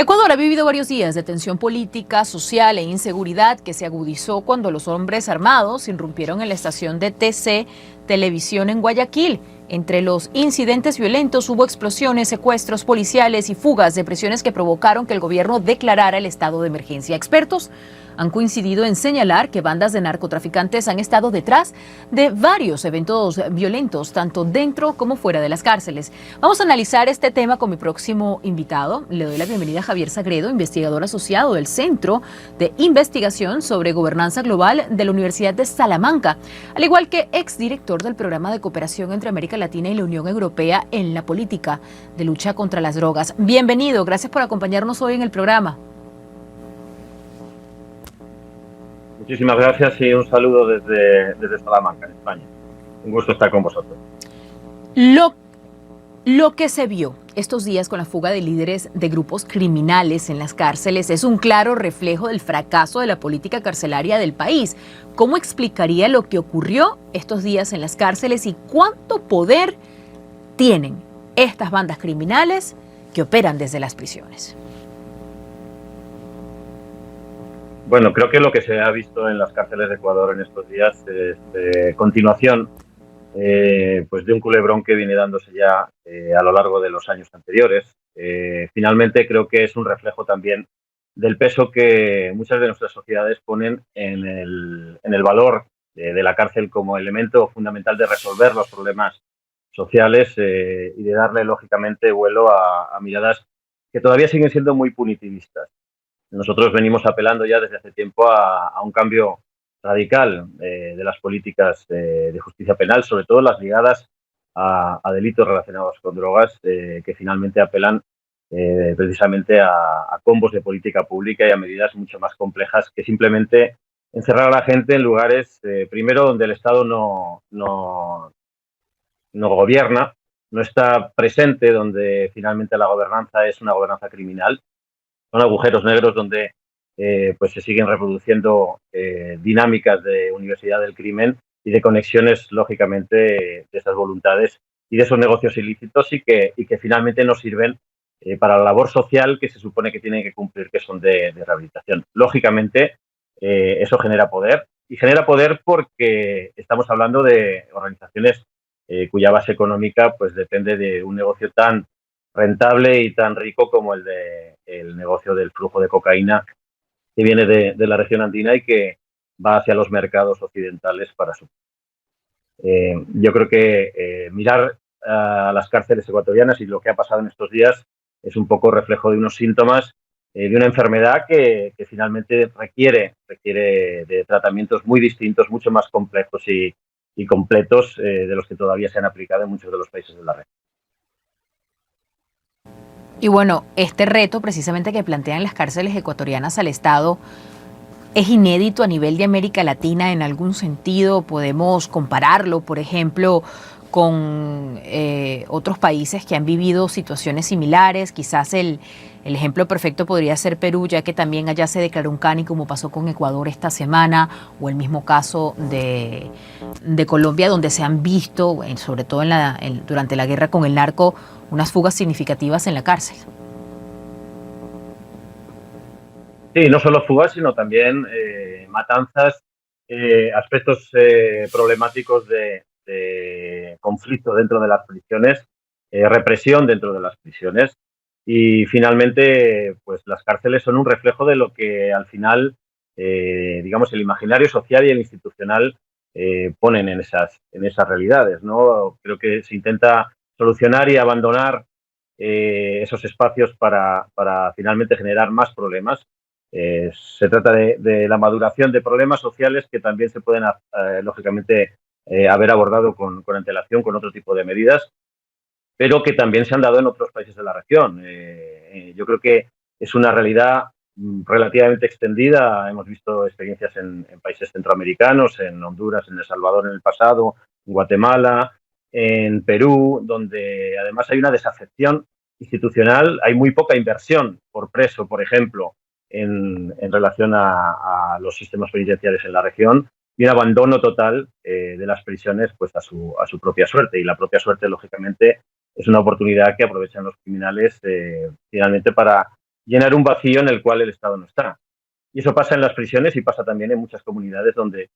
Ecuador ha vivido varios días de tensión política, social e inseguridad que se agudizó cuando los hombres armados irrumpieron en la estación de TC Televisión en Guayaquil. Entre los incidentes violentos hubo explosiones, secuestros policiales y fugas de prisiones que provocaron que el gobierno declarara el estado de emergencia. Expertos han coincidido en señalar que bandas de narcotraficantes han estado detrás de varios eventos violentos, tanto dentro como fuera de las cárceles. Vamos a analizar este tema con mi próximo invitado. Le doy la bienvenida a Javier Sagredo, investigador asociado del Centro de Investigación sobre Gobernanza Global de la Universidad de Salamanca, al igual que exdirector del Programa de Cooperación entre América Latina y la Unión Europea en la política de lucha contra las drogas. Bienvenido, gracias por acompañarnos hoy en el programa. Muchísimas gracias y un saludo desde Salamanca, en España. Un gusto estar con vosotros. Lo que se vio estos días con la fuga de líderes de grupos criminales en las cárceles es un claro reflejo del fracaso de la política carcelaria del país. ¿Cómo explicaría lo que ocurrió estos días en las cárceles y cuánto poder tienen estas bandas criminales que operan desde las prisiones? Bueno, creo que lo que se ha visto en las cárceles de Ecuador en estos días es continuación pues de un culebrón que viene dándose ya a lo largo de los años anteriores. Finalmente creo que es un reflejo también del peso que muchas de nuestras sociedades ponen en el valor de la cárcel como elemento fundamental de resolver los problemas sociales y de darle lógicamente vuelo a miradas que todavía siguen siendo muy punitivistas. Nosotros venimos apelando ya desde hace tiempo a un cambio radical de las políticas de justicia penal, sobre todo las ligadas a delitos relacionados con drogas, que finalmente apelan precisamente a combos de política pública y a medidas mucho más complejas que simplemente encerrar a la gente en lugares, primero, donde el Estado no gobierna, no está presente, donde finalmente la gobernanza es una gobernanza criminal. Son agujeros negros donde pues se siguen reproduciendo dinámicas de universidad del crimen y de conexiones, lógicamente, de esas voluntades y de esos negocios ilícitos y que finalmente no sirven para la labor social que se supone que tienen que cumplir, que son de rehabilitación. Lógicamente, eso genera poder, y genera poder porque estamos hablando de organizaciones cuya base económica pues depende de un negocio tan rentable y tan rico como el negocio del flujo de cocaína que viene de la región andina y que va hacia los mercados occidentales para su. Yo creo que mirar a las cárceles ecuatorianas y lo que ha pasado en estos días es un poco reflejo de unos síntomas de una enfermedad que finalmente requiere de tratamientos muy distintos, mucho más complejos y completos de los que todavía se han aplicado en muchos de los países de la región. Y bueno, este reto precisamente que plantean las cárceles ecuatorianas al Estado es inédito a nivel de América Latina en algún sentido. Podemos compararlo, por ejemplo, con otros países que han vivido situaciones similares. Quizás el ejemplo perfecto podría ser Perú, ya que también allá se declaró un CANI, como pasó con Ecuador esta semana, o el mismo caso de Colombia, donde se han visto, sobre todo durante la guerra con el narco, unas fugas significativas en la cárcel. Sí, no solo fugas, sino también matanzas, aspectos problemáticos de conflicto dentro de las prisiones, represión dentro de las prisiones y finalmente pues las cárceles son un reflejo de lo que al final digamos el imaginario social y el institucional ponen en esas realidades, ¿no? Creo que se intenta solucionar y abandonar esos espacios para finalmente generar más problemas. Se trata de la maduración de problemas sociales que también se pueden, lógicamente, haber abordado con antelación, con otro tipo de medidas, pero que también se han dado en otros países de la región. Yo creo que es una realidad relativamente extendida. Hemos visto experiencias en países centroamericanos, en Honduras, en El Salvador en el pasado, en Guatemala, en Perú, donde además hay una desafección institucional, hay muy poca inversión por preso, por ejemplo, en relación a los sistemas penitenciarios en la región y un abandono total de las prisiones pues a su propia suerte. Y la propia suerte, lógicamente, es una oportunidad que aprovechan los criminales finalmente para llenar un vacío en el cual el Estado no está. Y eso pasa en las prisiones y pasa también en muchas comunidades donde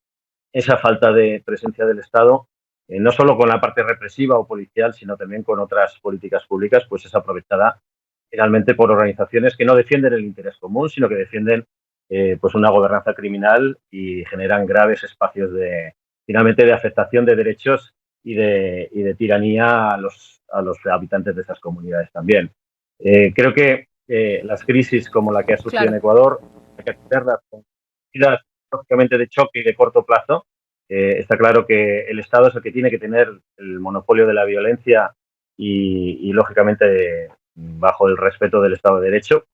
esa falta de presencia del Estado, no solo con la parte represiva o policial, sino también con otras políticas públicas, pues es aprovechada finalmente por organizaciones que no defienden el interés común, sino que defienden pues una gobernanza criminal y generan graves espacios finalmente de afectación de derechos y de tiranía a los habitantes de esas comunidades también. Creo que las crisis como la que ha surgido en Claro. Ecuador, hay que atenderlas con medidas lógicamente de choque y de corto plazo. Está claro que el Estado es el que tiene que tener el monopolio de la violencia y lógicamente, bajo el respeto del Estado de Derecho,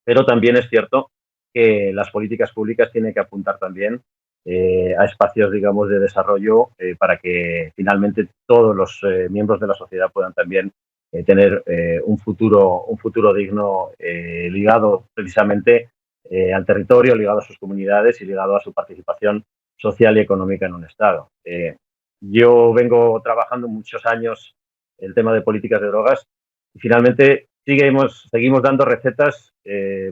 pero también es cierto que las políticas públicas tienen que apuntar también a espacios, digamos, de desarrollo para que finalmente todos los miembros de la sociedad puedan también tener un futuro digno ligado precisamente al territorio, ligado a sus comunidades y ligado a su participación social y económica en un Estado. Yo vengo trabajando muchos años el tema de políticas de drogas y finalmente seguimos dando recetas,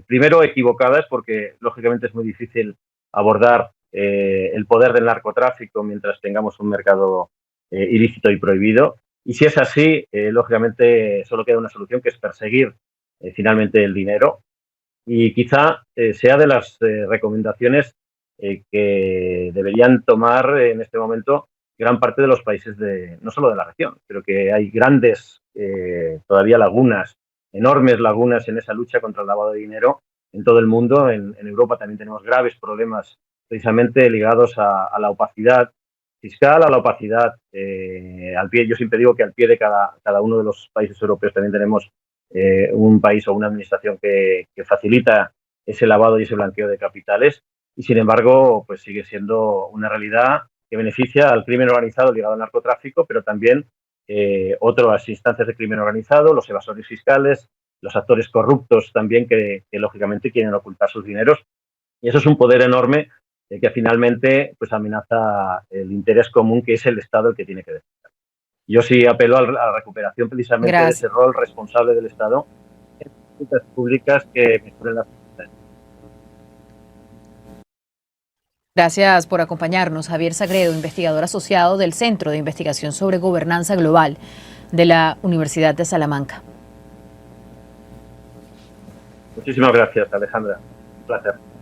primero equivocadas, porque lógicamente es muy difícil abordar el poder del narcotráfico mientras tengamos un mercado ilícito y prohibido. Y si es así, lógicamente solo queda una solución, que es perseguir finalmente el dinero. Y quizá sea de las recomendaciones que deberían tomar en este momento gran parte de los países no solo de la región. Creo que hay grandes todavía lagunas, enormes lagunas en esa lucha contra el lavado de dinero en todo el mundo. En Europa también tenemos graves problemas precisamente ligados a la opacidad fiscal, a la opacidad al pie. Yo siempre digo que al pie de cada uno de los países europeos también tenemos un país o una administración que facilita ese lavado y ese blanqueo de capitales, y sin embargo pues sigue siendo una realidad que beneficia al crimen organizado ligado al narcotráfico, pero también otras instancias de crimen organizado, los evasores fiscales, los actores corruptos también que lógicamente quieren ocultar sus dineros, y eso es un poder enorme que finalmente pues amenaza el interés común, que es el Estado el que tiene que defender. Yo sí apelo a la recuperación precisamente de ese Gracias. rol responsable del Estado en políticas públicas que mejoren las. Gracias por acompañarnos, Javier Sagredo, investigador asociado del Centro de Investigación sobre Gobernanza Global de la Universidad de Salamanca. Muchísimas gracias, Alejandra. Un placer.